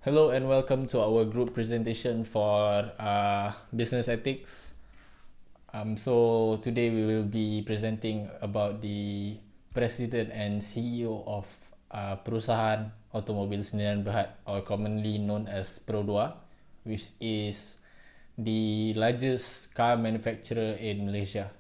Hello and welcome to our group presentation for business ethics. So today we will be presenting about the President and CEO of Perusahaan Automobil Sendirian Berhad, or commonly known as Pro2, which is the largest car manufacturer in Malaysia.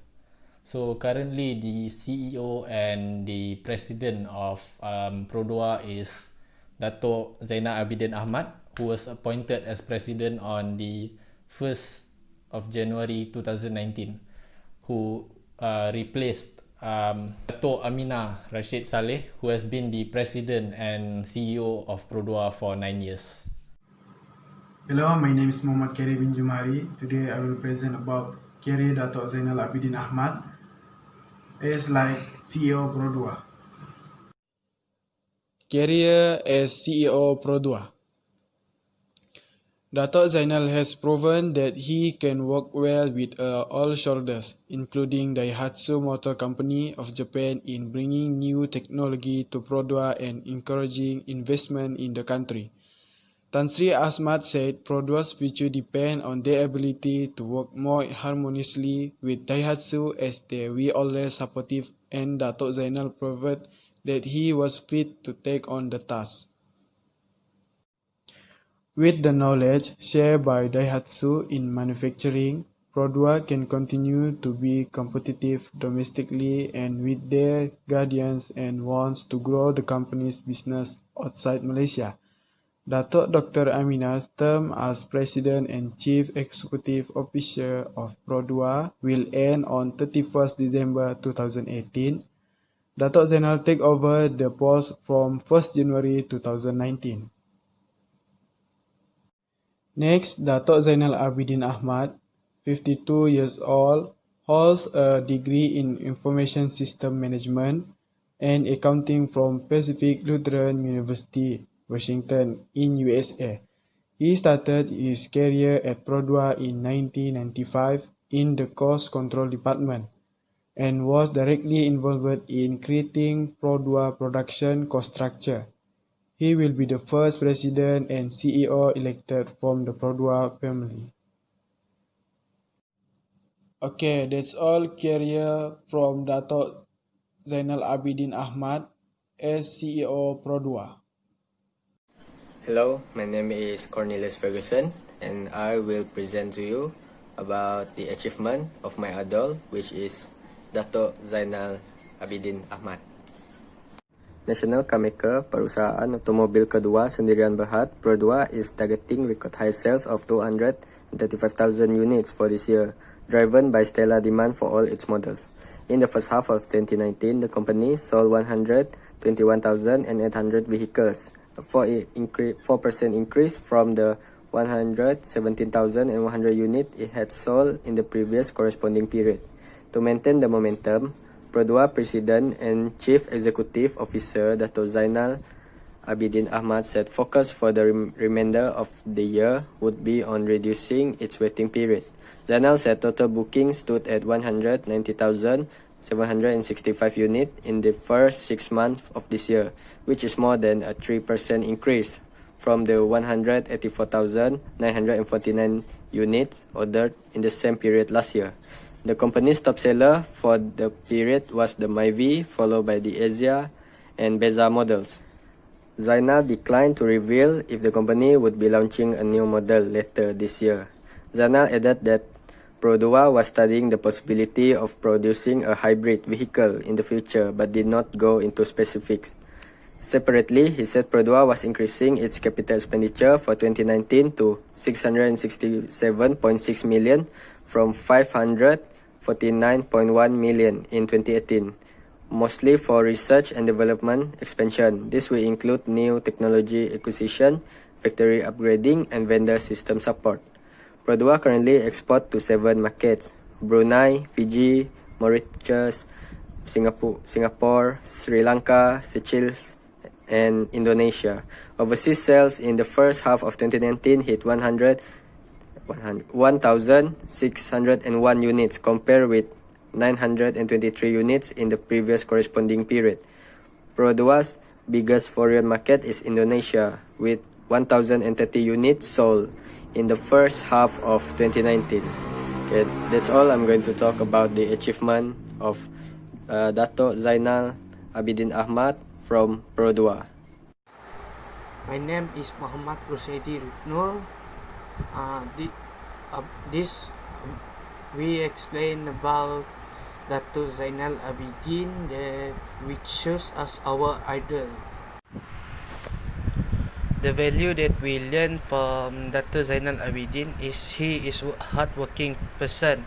So currently the CEO and the President of Pro2 is Dato' Zainal Abidin Ahmad, who was appointed as President on the 1st of January 2019, who replaced Dato' Aminah Rashid Saleh, who has been the President and CEO of Pro2 for 9 years. Hello, my name is Muhammad Keri bin Jumari. Today I will present about Keri Dato' Zainal Abidin Ahmad as like CEO Pro2. Career as CEO Pro2. Dato' Zainal has proven that he can work well with all shoulders, including Daihatsu Motor Company of Japan, in bringing new technology to Pro2 and encouraging investment in the country. Tan Sri Ahmad said Pro2's future depends on their ability to work more harmoniously with Daihatsu as they were always supportive, and Dato' Zainal proved that he was fit to take on the task. With the knowledge shared by Daihatsu in manufacturing, Pro2 can continue to be competitive domestically and with their guardians, and wants to grow the company's business outside Malaysia. Dato' Dr. Aminah's term as President and Chief Executive Officer of Pro2 will end on 31st December 2018. Dato' Zainal take over the post from 1st January 2019. Next, Dato' Zainal Abidin Ahmad, 52 years old, holds a degree in Information System Management and Accounting from Pacific Lutheran University, Washington, in USA. He started his career at Pro2 in 1995 in the Cost Control Department, and was directly involved in creating Pro2 production cost structure. He will be the first president and CEO elected from the Pro2 family. Okay, that's all career from Dato' Zainal Abidin Ahmad as CEO Pro2. Hello, my name is Cornelius Ferguson, and I will present to you about the achievement of my idol, which is Dato' Zainal Abidin Ahmad. National Carmaker Perusahaan Otomobil Kedua Sendirian Berhad Pro2 is targeting record high sales of 235,000 units for this year, driven by stellar demand for all its models. In the first half of 2019, the company sold 121,800 vehicles, a 4% increase from the 117,100 units it had sold in the previous corresponding period. To maintain the momentum, Pro2 President and Chief Executive Officer Dato' Zainal Abidin Ahmad said focus for the remainder of the year would be on reducing its waiting period. Zainal said total bookings stood at 190,765 units in the first 6 months of this year, which is more than a 3% increase from the 184,949 units ordered in the same period last year. The company's top seller for the period was the Myvi, followed by the Asia and Beza models. Zainal declined to reveal if the company would be launching a new model later this year. Zainal added that Pro2 was studying the possibility of producing a hybrid vehicle in the future, but did not go into specifics. Separately, he said Pro2 was increasing its capital expenditure for 2019 to 667.6 million from 549.1 million in 2018, mostly for research and development expansion. This will include new technology acquisition, factory upgrading, and vendor system support. Pro2 currently exports to 7 markets: Brunei, Fiji, Mauritius, Singapore, Sri Lanka, Seychelles, and Indonesia. Overseas sales in the first half of 2019 hit 1,601 units, compared with 923 units in the previous corresponding period. Pro2's biggest foreign market is Indonesia, with 1,030 units sold in the first half of 2019. Okay, that's all I'm going to talk about the achievement of Dato Zainal Abidin Ahmad from Pro2. My name is Muhammad Rusaidi Rifnur. This we explain about Dato Zainal Abidin that we choose as our idol. The value that we learn from Dato Zainal Abidin is he is a hardworking person.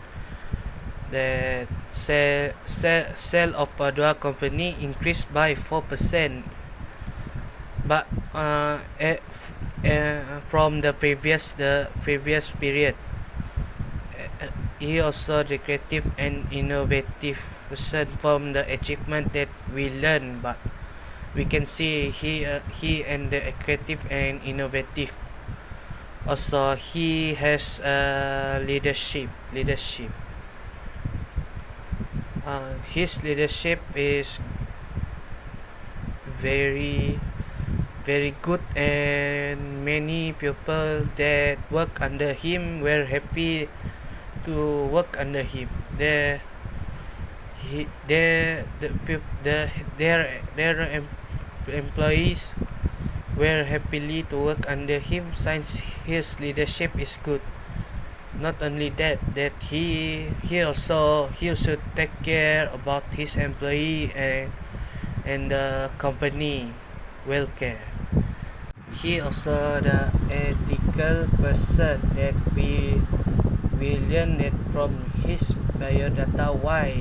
The sale of Pro2 company increased by 4%, but from the previous period. He also the creative and innovative person from the achievement that we learn, but we can see he and the creative and innovative. Also, he has leadership. His leadership is very good, and many people that work under him were happy to work under him. Their employees were happily to work under him since his leadership is good. Not only that he also take care about his employee and the company welfare. He also the ethical person that we learn that from his biodata why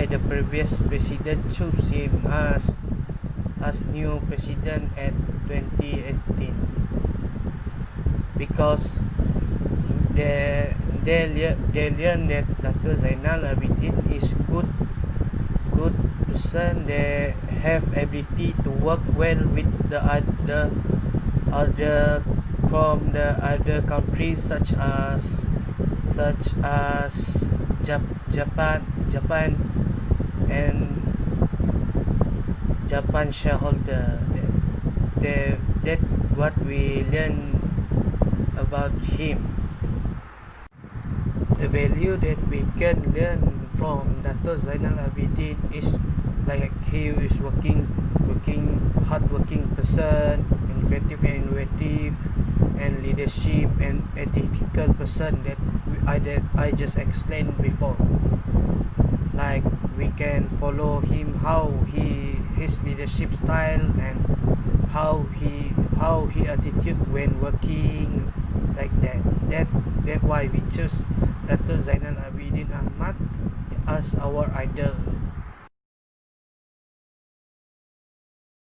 the previous president chose him as new president at 2018, because they learn that Dato Zainal Abidin is good person. They have ability to work well with the other from the other countries such as Japan and Japan shareholder. That what we learn about him. The value that we can learn from Dato Zainal Abidin is like he is hardworking person and creative and innovative and leadership and ethical person that I just explained before. Like we can follow him how his leadership style and how he attitude when working, like that. That's why we choose Dato Zainal Abidin Ahmad as our idol.